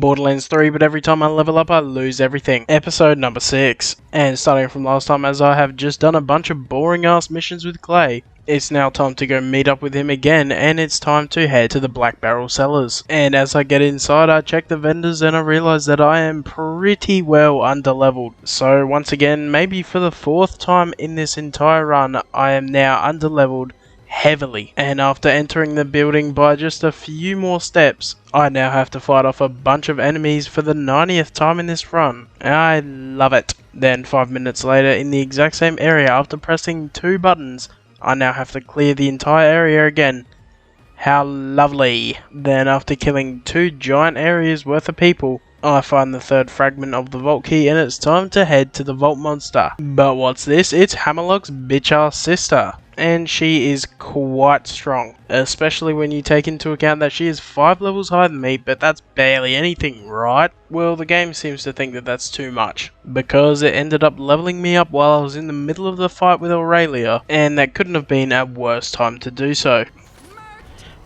Borderlands 3, but every time I level up I lose everything. Episode number 6. And starting from last time, as I have just done a bunch of boring ass missions with Clay, it's now time to go meet up with him again, and it's time to head to the Black Barrel Cellars. And as I get inside, I check the vendors and I realize that I am pretty well underleveled. So once again, maybe for the 4th time in this entire run, I am now underleveled heavily. And after entering the building by just a few more steps, I now have to fight off a bunch of enemies for the 90th time in this run. I love it. Then 5 minutes later, in the exact same area, after pressing 2 buttons, I now have to clear the entire area again. How lovely. Then after killing 2 giant areas worth of people, I find the 3rd fragment of the vault key, and it's time to head to the vault monster. But what's this? It's Hammerlock's bitch ass sister. And she is quite strong, especially when you take into account that she is 5 levels higher than me, but that's barely anything, right? Well, the game seems to think that that's too much, because it ended up leveling me up while I was in the middle of the fight with Aurelia, and that couldn't have been a worse time to do so.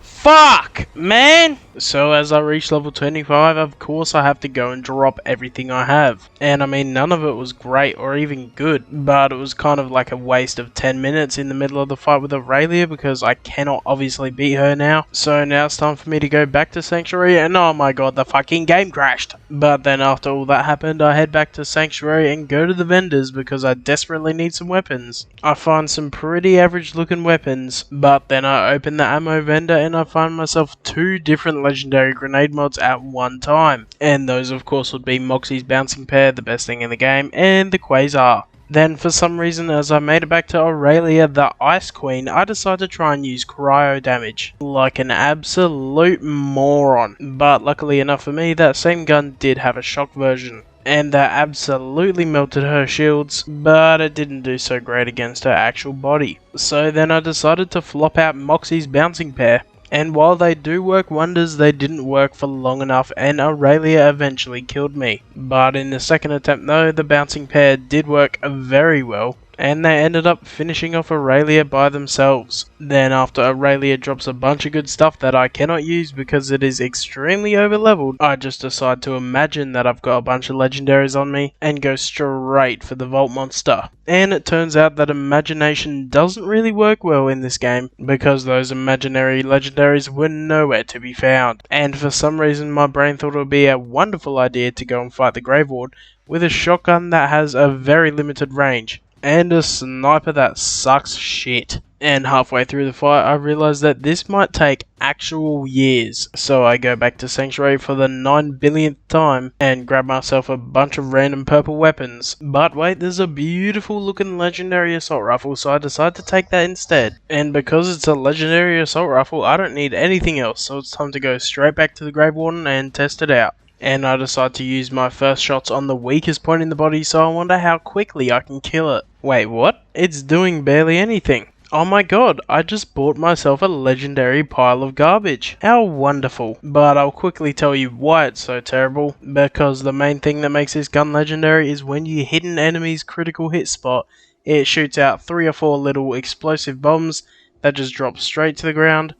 Fuck, man! So as I reach level 25, of course I have to go and drop everything I have. And I mean, none of it was great or even good, but it was kind of like a waste of 10 minutes in the middle of the fight with Aurelia, because I cannot obviously beat her now. So now it's time for me to go back to Sanctuary, and oh my god, the fucking game crashed. But then after all that happened, I head back to Sanctuary and go to the vendors because I desperately need some weapons. I find some pretty average looking weapons, but then I open the ammo vendor and I find myself 2 different legendary grenade mods at one time. And those of course would be Moxie's bouncing pair, the best thing in the game, and the Quasar. Then for some reason, as I made it back to Aurelia, the Ice Queen, I decided to try and use cryo damage. Like an absolute moron. But luckily enough for me, that same gun did have a shock version, and that absolutely melted her shields, but it didn't do so great against her actual body. So then I decided to flop out Moxie's bouncing pair. And while they do work wonders, they didn't work for long enough, and Aurelia eventually killed me. But in the second attempt though, the bouncing pair did work very well, and they ended up finishing off Aurelia by themselves. Then after Aurelia drops a bunch of good stuff that I cannot use because it is extremely overleveled, I just decide to imagine that I've got a bunch of legendaries on me and go straight for the vault monster. And it turns out that imagination doesn't really work well in this game, because those imaginary legendaries were nowhere to be found. And for some reason my brain thought it would be a wonderful idea to go and fight the Grave Ward with a shotgun that has a very limited range, and a sniper that sucks shit. And halfway through the fight I realised that this might take actual years. So I go back to Sanctuary for the 9 billionth time and grab myself a bunch of random purple weapons. But wait, there's a beautiful looking legendary assault rifle, so I decide to take that instead. And because it's a legendary assault rifle, I don't need anything else, so it's time to go straight back to the Grave Warden and test it out. And I decide to use my first shots on the weakest point in the body, so I wonder how quickly I can kill it. Wait, what? It's doing barely anything. Oh my god, I just bought myself a legendary pile of garbage. How wonderful. But I'll quickly tell you why it's so terrible, because the main thing that makes this gun legendary is when you hit an enemy's critical hit spot, it shoots out 3 or 4 little explosive bombs that just drop straight to the ground.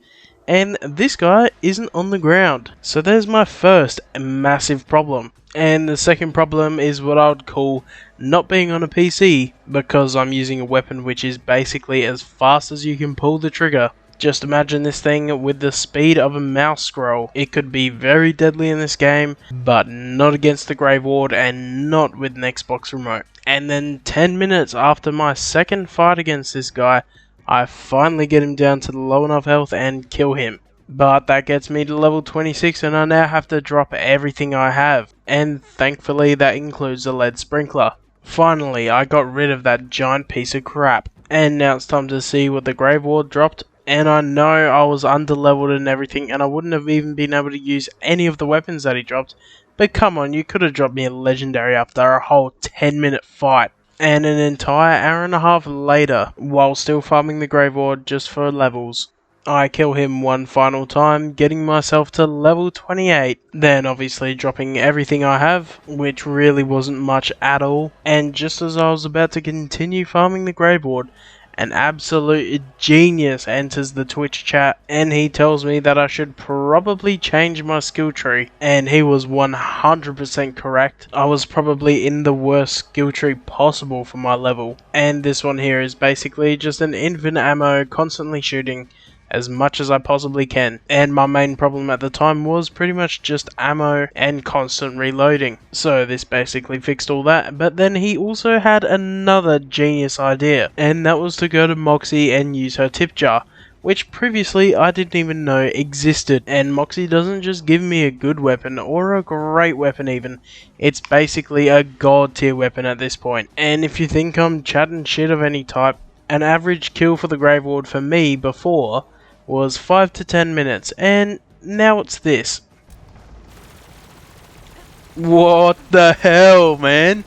And this guy isn't on the ground. So there's my first massive problem. And the second problem is what I would call not being on a PC, because I'm using a weapon which is basically as fast as you can pull the trigger. Just imagine this thing with the speed of a mouse scroll. It could be very deadly in this game, but not against the Grave Ward and not with an Xbox remote. And then 10 minutes after my second fight against this guy, I finally get him down to low enough health and kill him. But that gets me to level 26 and I now have to drop everything I have. And thankfully that includes the lead sprinkler. Finally, I got rid of that giant piece of crap. And now it's time to see what the Grave Ward dropped. And I know I was underleveled and everything, and I wouldn't have even been able to use any of the weapons that he dropped. But come on, you could have dropped me a legendary after a whole 10-minute fight. And an entire hour and a half later, while still farming the Grave Ward just for levels, I kill him one final time, getting myself to level 28, then obviously dropping everything I have, which really wasn't much at all. And just as I was about to continue farming the Grave Ward, An absolute genius enters the Twitch chat and he tells me that I should probably change my skill tree, and he was 100% correct. I was probably in the worst skill tree possible for my level, and this one here is basically just an infinite ammo, constantly shooting as much as I possibly can, and my main problem at the time was pretty much just ammo and constant reloading, so this basically fixed all that. But then he also had another genius idea, and that was to go to Moxie and use her tip jar, which previously I didn't even know existed. And Moxie doesn't just give me a good weapon or a great weapon even, it's basically a god tier weapon at this point. And if you think I'm chatting shit of any type, an average kill for the Grave Ward for me before was 5 to 10 minutes, and now it's this. What the hell, man?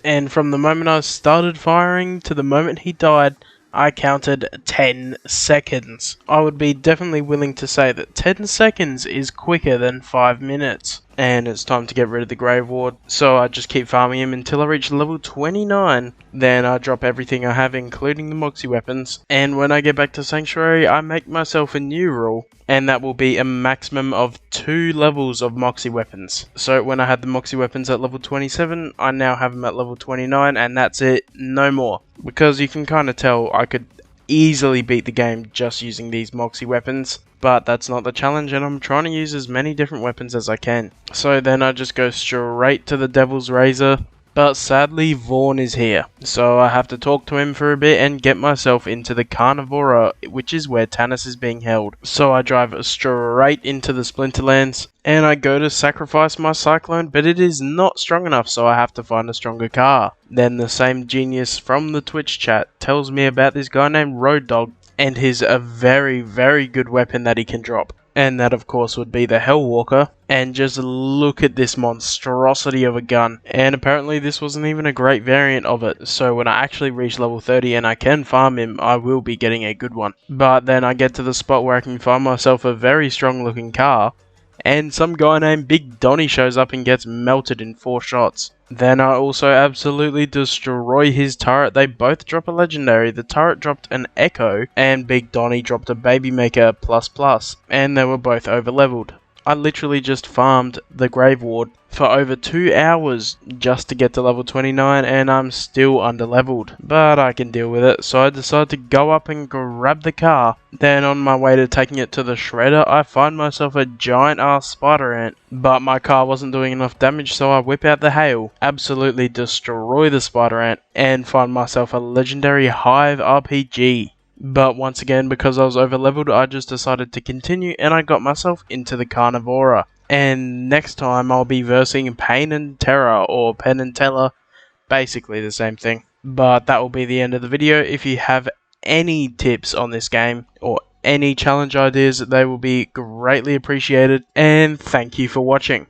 And from the moment I started firing to the moment he died, I counted 10 seconds. I would be definitely willing to say that 10 seconds is quicker than 5 minutes. And it's time to get rid of the Grave Ward, so I just keep farming him until I reach level 29. Then I drop everything I have, including the Moxie weapons, and when I get back to Sanctuary I make myself a new rule, and that will be a maximum of 2 levels of Moxie weapons. So when I had the Moxie weapons at level 27, I now have them at level 29, and that's it, no more. Because you can kind of tell I could easily beat the game just using these Moxie weapons, but that's not the challenge, and I'm trying to use as many different weapons as I can. So then I just go straight to the Devil's Razor, but sadly Vaughn is here, so I have to talk to him for a bit and get myself into the Carnivora, which is where Tannis is being held. So I drive straight into the Splinterlands, and I go to sacrifice my Cyclone, but it is not strong enough, so I have to find a stronger car. Then the same genius from the Twitch chat tells me about this guy named Road Dog, and his a very good weapon that he can drop. And that of course would be the Hellwalker. And just look at this monstrosity of a gun. And apparently this wasn't even a great variant of it, so when I actually reach level 30 and I can farm him, I will be getting a good one. But then I get to the spot where I can find myself a very strong looking car, and some guy named Big Donnie shows up and gets melted in 4 shots. Then I also absolutely destroy his turret. They both drop a legendary. The turret dropped an Echo, and Big Donnie dropped a Babymaker ++, and they were both over leveled. I literally just farmed the Grave Ward for over 2 hours just to get to level 29, and I'm still under leveled. But I can deal with it, so I decide to go up and grab the car. Then on my way to taking it to the shredder, I find myself a giant ass spider ant. But my car wasn't doing enough damage, so I whip out the hail, absolutely destroy the spider ant, and find myself a legendary Hive RPG. But once again, because I was over leveled, I just decided to continue, and I got myself into the Carnivora. And next time I'll be versing Pain and Terror, or Penn and Teller, basically the same thing. But that will be the end of the video. If you have any tips on this game, or any challenge ideas, they will be greatly appreciated, and thank you for watching.